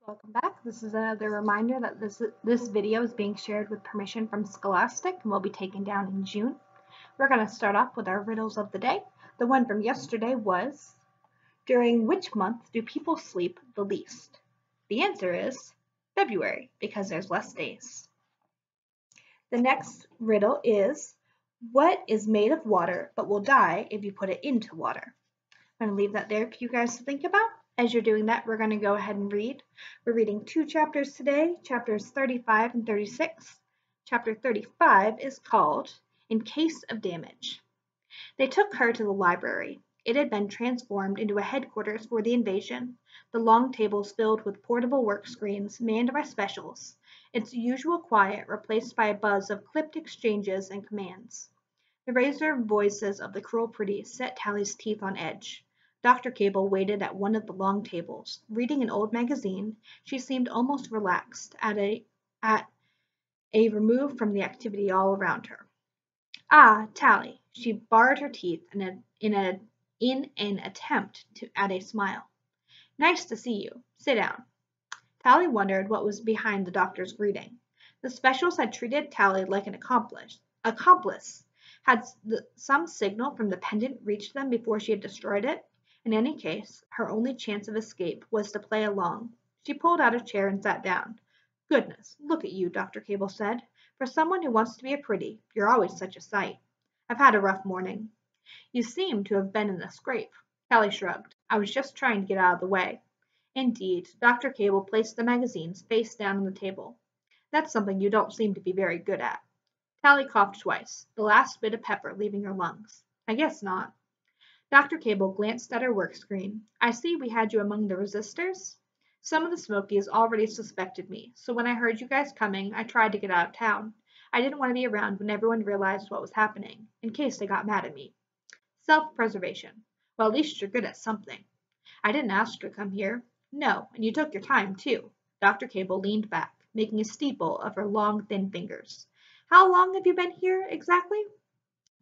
Welcome back. This is another reminder that this video is being shared with permission from Scholastic and will be taken down in June. We're going to start off with our riddles of the day. The one from yesterday was, during which month do people sleep the least? The answer is February, because there's less days. The next riddle is, what is made of water but will die if you put it into water? I'm going to leave that there for you guys to think about. As you're doing that, we're going to go ahead and read. We're reading two chapters today, chapters 35 and 36. Chapter 35 is called In Case of Damage. They took her to the library. It had been transformed into a headquarters for the invasion, the long tables filled with portable work screens manned by specials, its usual quiet replaced by a buzz of clipped exchanges and commands. The razor voices of the cruel pretty set Tally's teeth on edge. Dr. Cable waited at one of the long tables. Reading an old magazine, she seemed almost relaxed, at a remove from the activity all around her. Ah, Tally! She bared her teeth in an attempt at a smile. Nice to see you. Sit down. Tally wondered what was behind the doctor's greeting. The specials had treated Tally like an accomplice. Had some signal from the pendant reached them before she had destroyed it? In any case, her only chance of escape was to play along. She pulled out a chair and sat down. Goodness, look at you, Dr. Cable said. For someone who wants to be a pretty, you're always such a sight. I've had a rough morning. You seem to have been in a scrape. Tally shrugged. I was just trying to get out of the way. Indeed, Dr. Cable placed the magazines face down on the table. That's something you don't seem to be very good at. Tally coughed twice, the last bit of pepper leaving her lungs. I guess not. Dr. Cable glanced at her work screen. I see we had you among the resistors. Some of the Smokies already suspected me, so when I heard you guys coming, I tried to get out of town. I didn't want to be around when everyone realized what was happening, in case they got mad at me. Self-preservation. Well, at least you're good at something. I didn't ask you to come here. No, and you took your time, too. Dr. Cable leaned back, making a steeple of her long, thin fingers. How long have you been here, exactly?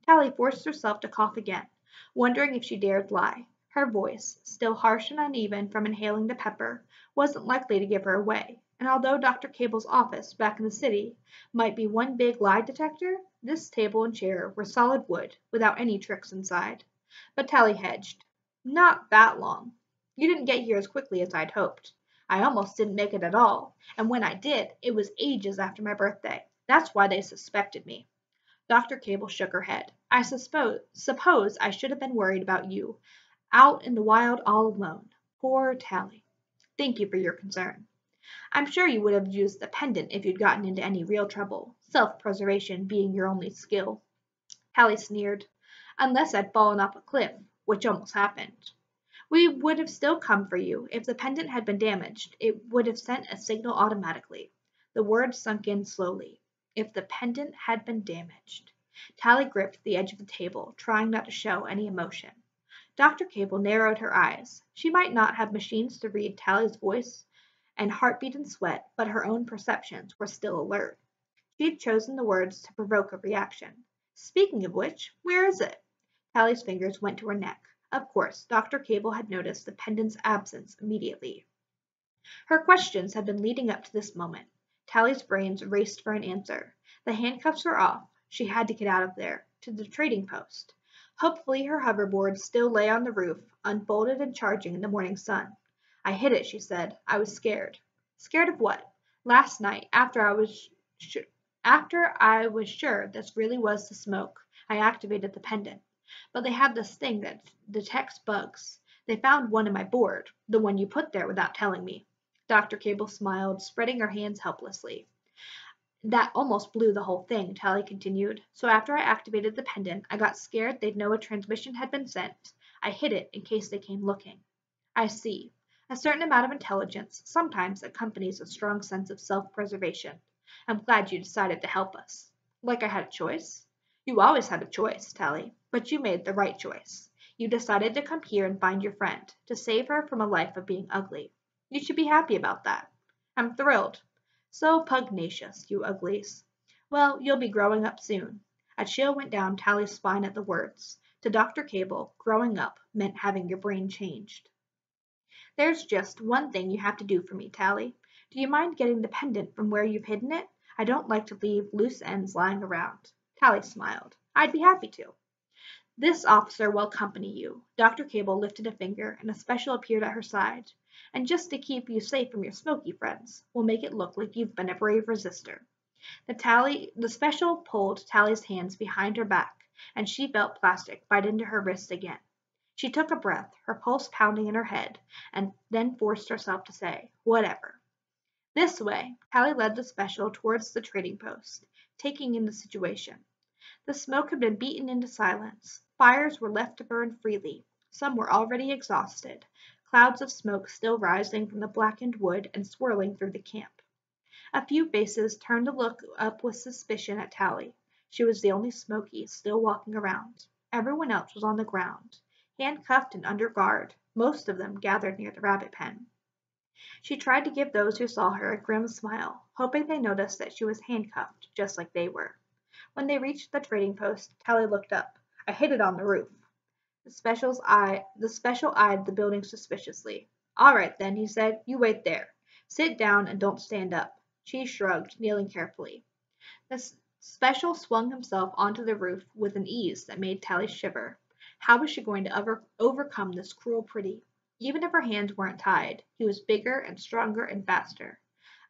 Tally forced herself to cough again, wondering if she dared lie. Her voice, still harsh and uneven from inhaling the pepper, wasn't likely to give her away, and although Dr. Cable's office back in the city might be one big lie detector, this table and chair were solid wood, without any tricks inside. But Tally hedged. Not that long. You didn't get here as quickly as I'd hoped. I almost didn't make it at all, and when I did, it was ages after my birthday. That's why they suspected me. Dr. Cable shook her head. I suppose I should have been worried about you, out in the wild all alone. Poor Tally. Thank you for your concern. I'm sure you would have used the pendant if you'd gotten into any real trouble, self-preservation being your only skill. Tally sneered. Unless I'd fallen off a cliff, which almost happened. We would have still come for you. If the pendant had been damaged, it would have sent a signal automatically. The words sunk in slowly. If the pendant had been damaged. Tally gripped the edge of the table, trying not to show any emotion. Dr. Cable narrowed her eyes. She might not have machines to read Tally's voice and heartbeat and sweat, but her own perceptions were still alert. She had chosen the words to provoke a reaction. Speaking of which, where is it? Tally's fingers went to her neck. Of course, Dr. Cable had noticed the pendant's absence immediately. Her questions had been leading up to this moment. Tally's brains raced for an answer. The handcuffs were off. She had to get out of there, to the trading post. Hopefully her hoverboard still lay on the roof, unfolded and charging in the morning sun. I hid it, she said. I was scared. Scared of what? Last night, after I was sure this really was the smoke, I activated the pendant. But they have this thing that detects bugs. They found one in my board, the one you put there without telling me. Dr. Cable smiled, spreading her hands helplessly. That almost blew the whole thing, Tally continued. So after I activated the pendant, I got scared they'd know a transmission had been sent. I hid it in case they came looking. I see. A certain amount of intelligence sometimes accompanies a strong sense of self-preservation. I'm glad you decided to help us. Like I had a choice? You always had a choice, Tally, but you made the right choice. You decided to come here and find your friend, to save her from a life of being ugly. You should be happy about that. I'm thrilled. So pugnacious, you uglies. Well, you'll be growing up soon. A chill went down Tally's spine at the words. To Dr. Cable, growing up meant having your brain changed. There's just one thing you have to do for me, Tally. Do you mind getting the pendant from where you've hidden it? I don't like to leave loose ends lying around. Tally smiled. I'd be happy to. This officer will accompany you. Dr. Cable lifted a finger, and a special appeared at her side. And just to keep you safe from your smoky friends, we'll make it look like you've been a brave resistor. The special pulled Tally's hands behind her back, and she felt plastic bite into her wrists again. She took a breath, her pulse pounding in her head, and then forced herself to say, "Whatever." This way, Tally led the special towards the trading post, taking in the situation. The smoke had been beaten into silence. Fires were left to burn freely. Some were already exhausted, clouds of smoke still rising from the blackened wood and swirling through the camp. A few faces turned to look up with suspicion at Tally. She was the only Smoky still walking around. Everyone else was on the ground, handcuffed and under guard, most of them gathered near the rabbit pen. She tried to give those who saw her a grim smile, hoping they noticed that she was handcuffed, just like they were. When they reached the trading post, Tally looked up. "I hid it on the roof." The special eyed the building suspiciously. "All right, then," he said. "You wait there. Sit down and don't stand up." She shrugged, kneeling carefully. The special swung himself onto the roof with an ease that made Tally shiver. How was she going to overcome this cruel pretty? Even if her hands weren't tied, he was bigger and stronger and faster.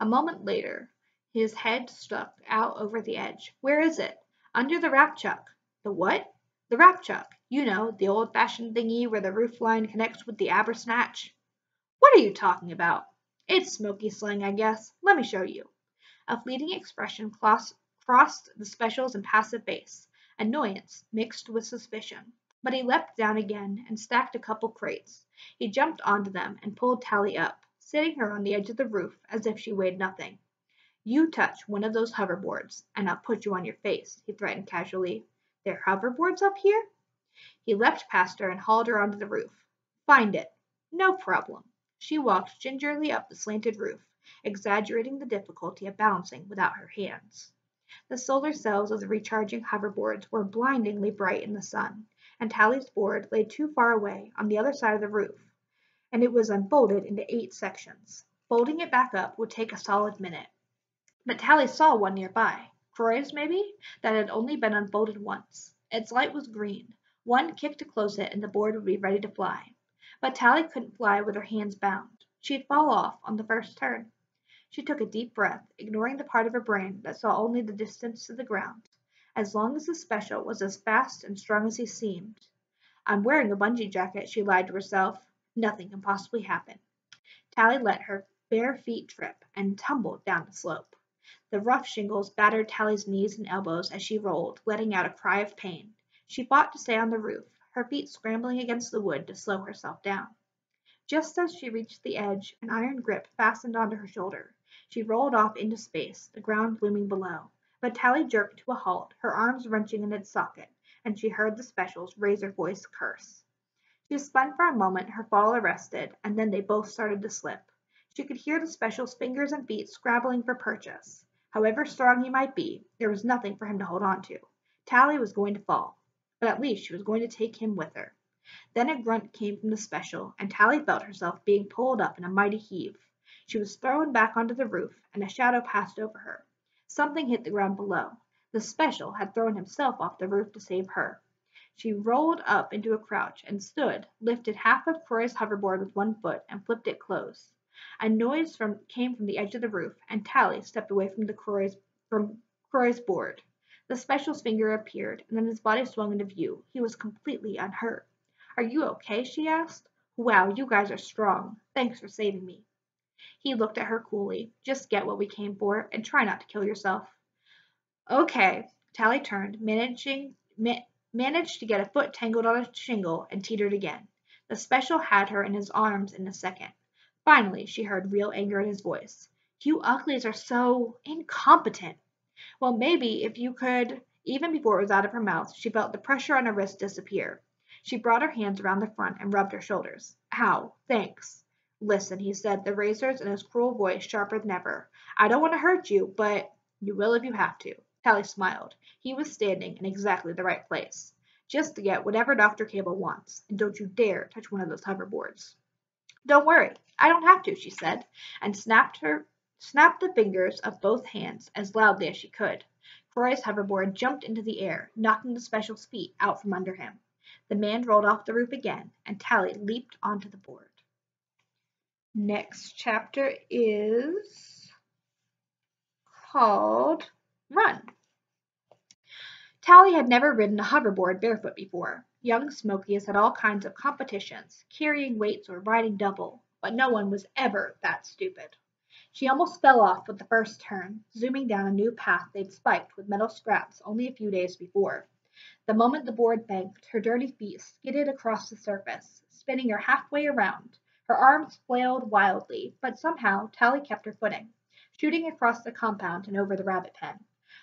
A moment later, his head stuck out over the edge. "Where is it?" "Under the wrap chuck." "The what?" "The wrap chuck. You know, the old-fashioned thingy where the roof line connects with the abersnatch." "What are you talking about?" "It's smoky slang, I guess. Let me show you." A fleeting expression crossed the special's impassive face, annoyance mixed with suspicion. But he leapt down again and stacked a couple crates. He jumped onto them and pulled Tally up, sitting her on the edge of the roof as if she weighed nothing. "You touch one of those hoverboards, and I'll put you on your face," he threatened casually. "There are hoverboards up here?" He leapt past her and hauled her onto the roof. "Find it." "No problem." She walked gingerly up the slanted roof, exaggerating the difficulty of balancing without her hands. The solar cells of the recharging hoverboards were blindingly bright in the sun, and Tally's board lay too far away on the other side of the roof, and it was unfolded into 8 sections. Folding it back up would take a solid minute. But Tally saw one nearby, Croy's maybe, that had only been unfolded once. Its light was green. One kick to close it and the board would be ready to fly. But Tally couldn't fly with her hands bound. She'd fall off on the first turn. She took a deep breath, ignoring the part of her brain that saw only the distance to the ground. As long as the special was as fast and strong as he seemed. "I'm wearing a bungee jacket," she lied to herself. "Nothing can possibly happen." Tally let her bare feet trip and tumbled down the slope. The rough shingles battered Tally's knees and elbows as she rolled, letting out a cry of pain. She fought to stay on the roof, her feet scrambling against the wood to slow herself down. Just as she reached the edge, an iron grip fastened onto her shoulder. She rolled off into space, the ground looming below. But Tally jerked to a halt, her arms wrenching in its socket, and she heard the special's razor-voiced curse. She spun for a moment, her fall arrested, and then they both started to slip. She could hear the special's fingers and feet scrabbling for purchase. However strong he might be, there was nothing for him to hold on to. Tally was going to fall, but at least she was going to take him with her. Then a grunt came from the special, and Tally felt herself being pulled up in a mighty heave. She was thrown back onto the roof, and a shadow passed over her. Something hit the ground below. The special had thrown himself off the roof to save her. She rolled up into a crouch and stood, lifted half of Croy's hoverboard with one foot, and flipped it close. A noise came from the edge of the roof, and Tally stepped away from Croy's board. The special's finger appeared, and then his body swung into view. He was completely unhurt. "Are you okay?" she asked. "Wow, you guys are strong. Thanks for saving me." He looked at her coolly. "Just get what we came for, and try not to kill yourself." "Okay." Tally turned, managed to get a foot tangled on a shingle, and teetered again. The special had her in his arms in a second. Finally she heard real anger in his voice. "You Uglies are so incompetent." "Well, maybe if you could." Even before it was out of her mouth, she felt the pressure on her wrist disappear. She brought her hands around the front and rubbed her shoulders. "Ow, thanks." "Listen," he said, the razors in his cruel voice sharper than ever. "I don't want to hurt you, but you will if you have to." Tally smiled. He was standing in exactly the right place. "Just to get whatever Dr. Cable wants, and don't you dare touch one of those hoverboards." Don't worry, I don't have to, she said, and snapped the fingers of both hands as loudly as she could. Croy's hoverboard jumped into the air, knocking the special's feet out from under him. The man rolled off the roof again, and Tally leaped onto the board. Next chapter is called Run. Tally had never ridden a hoverboard barefoot before. Young Smokies had all kinds of competitions, carrying weights or riding double, but no one was ever that stupid. She almost fell off with the first turn, zooming down a new path they'd spiked with metal scraps only a few days before. The moment the board banked, her dirty feet skidded across the surface, spinning her halfway around. Her arms flailed wildly, but somehow Tally kept her footing, shooting across the compound and over the rabbit pen.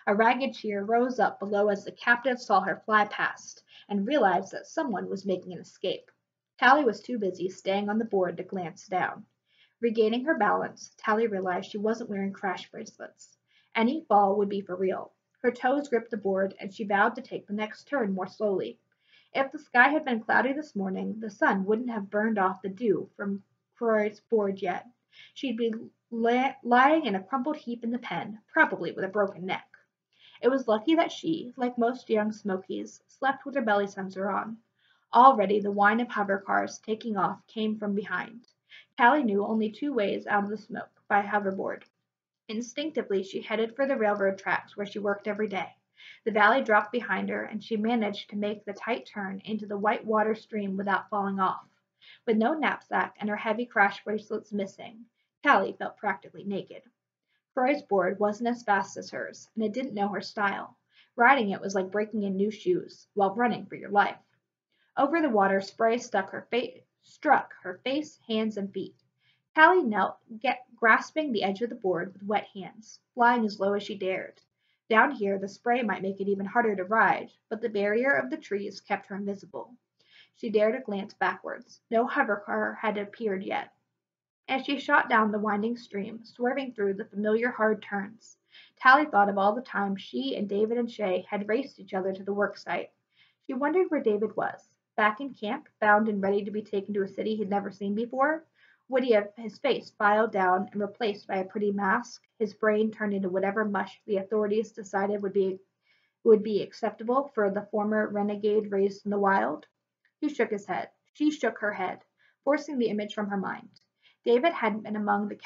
A ragged cheer rose up below as the captive saw her fly past and realized that someone was making an escape. Tally was too busy staying on the board to glance down. Regaining her balance, Tally realized she wasn't wearing crash bracelets. Any fall would be for real. Her toes gripped the board, and she vowed to take the next turn more slowly. If the sky had been cloudy this morning, the sun wouldn't have burned off the dew from Croy's board yet. She'd be lying in a crumpled heap in the pen, probably with a broken neck. It was lucky that she, like most young Smokies, slept with her belly sensor on. Already the whine of hover cars taking off came from behind. Tally knew only two ways out of the smoke, by hoverboard. Instinctively she headed for the railroad tracks where she worked every day. The valley dropped behind her, and she managed to make the tight turn into the white water stream without falling off. With no knapsack and her heavy crash bracelets missing, Tally felt practically naked. Croy's board wasn't as fast as hers, and it didn't know her style. Riding it was like breaking in new shoes, while running for your life. Over the water, spray struck her face, hands, and feet. Tally knelt, grasping the edge of the board with wet hands, flying as low as she dared. Down here, the spray might make it even harder to ride, but the barrier of the trees kept her invisible. She dared a glance backwards. No hovercar had appeared yet. As she shot down the winding stream, swerving through the familiar hard turns, Tally thought of all the times she and David and Shay had raced each other to the work site. She wondered where David was. Back in camp, bound and ready to be taken to a city he'd never seen before? Would he have his face filed down and replaced by a pretty mask, his brain turned into whatever mush the authorities decided would be acceptable for the former renegade raised in the wild? He shook his head. She shook her head, forcing the image from her mind. David hadn't been among the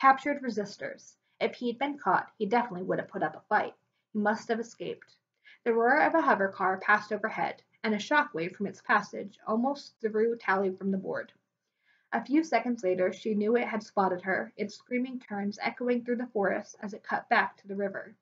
captured resistors. If he'd been caught, he definitely would have put up a fight. He must have escaped. The roar of a hover car passed overhead, and a shock wave from its passage almost threw Tally from the board. A few seconds later she knew it had spotted her, its screaming turns echoing through the forest as it cut back to the river.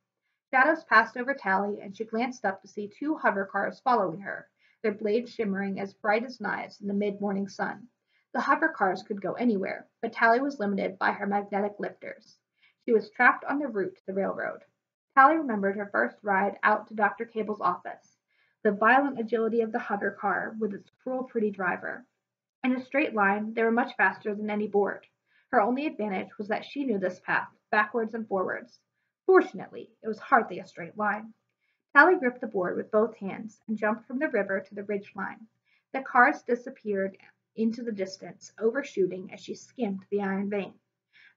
Shadows passed over Tally, and she glanced up to see two hover cars following her, their blades shimmering as bright as knives in the mid-morning sun. The hover cars could go anywhere, but Tally was limited by her magnetic lifters. She was trapped on the route to the railroad. Tally remembered her first ride out to Dr. Cable's office, the violent agility of the hover car with its cruel pretty driver. In a straight line, they were much faster than any board. Her only advantage was that she knew this path, backwards and forwards. Fortunately, it was hardly a straight line. Tally gripped the board with both hands and jumped from the river to the ridge line. The cars disappeared into the distance, overshooting as she skimmed the iron vein.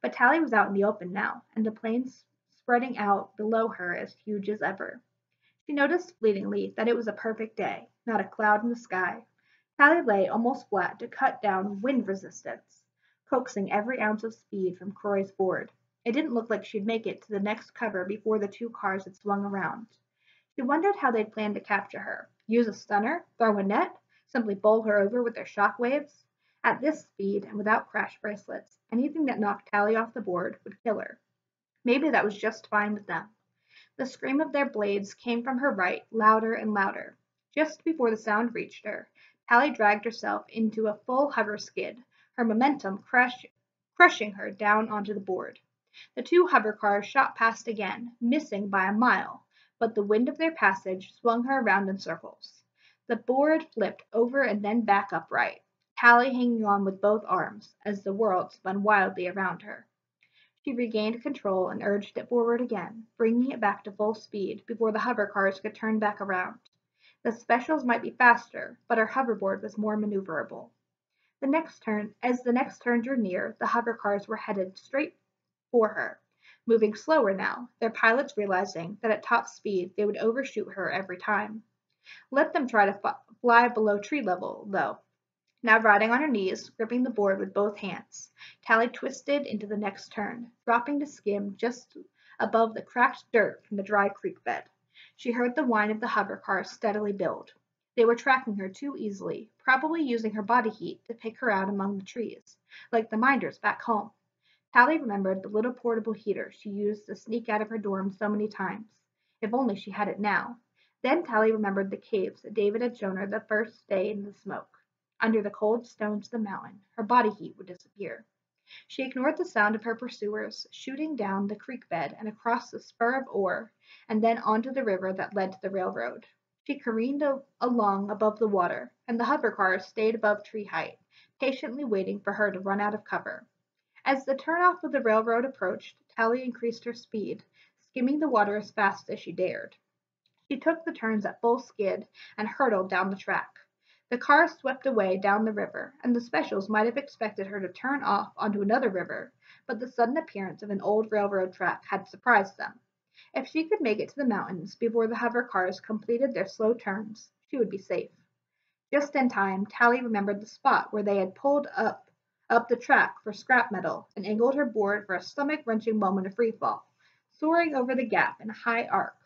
But Tally was out in the open now, and the plains spreading out below her as huge as ever. She noticed fleetingly that it was a perfect day, not a cloud in the sky. Tally lay almost flat to cut down wind resistance, coaxing every ounce of speed from Croy's board. It didn't look like she'd make it to the next cover before the two cars had swung around. She wondered how they'd plan to capture her. Use a stunner? Throw a net? Simply bowl her over with their shock waves? At this speed, and without crash bracelets, anything that knocked Tally off the board would kill her. Maybe that was just fine with them. The scream of their blades came from her right, louder and louder. Just before the sound reached her, Tally dragged herself into a full hover skid, her momentum crushing her down onto the board. The two hover cars shot past again, missing by a mile, but the wind of their passage swung her around in circles. The board flipped over and then back upright, Tally hanging on with both arms as the world spun wildly around her. She regained control and urged it forward again, bringing it back to full speed before the hover cars could turn back around. The specials might be faster, but her hoverboard was more maneuverable. As the next turn drew near, the hover cars were headed straight for her, moving slower now, their pilots realizing that at top speed they would overshoot her every time. Let them try to fly below tree level, though. Now riding on her knees, gripping the board with both hands, Tally twisted into the next turn, dropping to skim just above the cracked dirt from the dry creek bed. She heard the whine of the hover car steadily build. They were tracking her too easily, probably using her body heat to pick her out among the trees, like the minders back home. Tally remembered the little portable heater she used to sneak out of her dorm so many times. If only she had it now. Then Tally remembered the caves that David had shown her the first day in the smoke. Under the cold stones of the mountain, her body heat would disappear. She ignored the sound of her pursuers shooting down the creek bed and across the spur of ore, and then onto the river that led to the railroad. She careened along above the water, and the hover cars stayed above tree height, patiently waiting for her to run out of cover. As the turnoff of the railroad approached, Tally increased her speed, skimming the water as fast as she dared. She took the turns at full skid and hurtled down the track. The car swept away down the river, and the specials might have expected her to turn off onto another river, but the sudden appearance of an old railroad track had surprised them. If she could make it to the mountains before the hover cars completed their slow turns, she would be safe. Just in time, Tally remembered the spot where they had pulled up the track for scrap metal and angled her board for a stomach-wrenching moment of freefall, soaring over the gap in a high arc.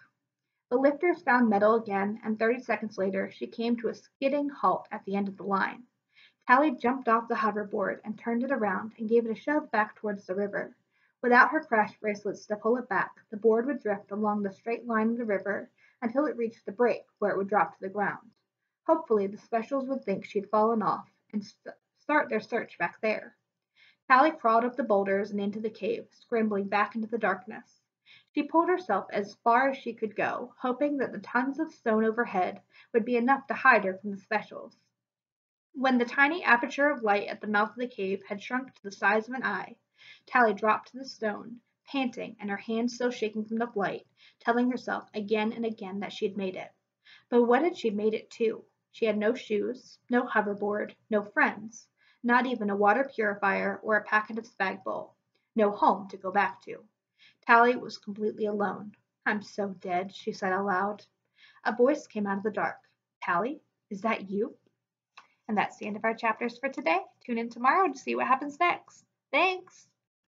The lifters found metal again, and 30 seconds later she came to a skidding halt at the end of the line. Tally jumped off the hoverboard and turned it around and gave it a shove back towards the river. Without her crash bracelets to pull it back, the board would drift along the straight line of the river until it reached the break, where it would drop to the ground. Hopefully the specials would think she'd fallen off and start their search back there. Tally crawled up the boulders and into the cave, scrambling back into the darkness. She pulled herself as far as she could go, hoping that the tons of stone overhead would be enough to hide her from the specials. When the tiny aperture of light at the mouth of the cave had shrunk to the size of an eye, Tally dropped to the stone, panting and her hands still shaking from the flight, telling herself again and again that she had made it. But what had she made it to? She had no shoes, no hoverboard, no friends, not even a water purifier or a packet of spag bowl, no home to go back to. Tally was completely alone. I'm so dead, she said aloud. A voice came out of the dark. Tally, is that you? And that's the end of our chapters for today. Tune in tomorrow to see what happens next. Thanks!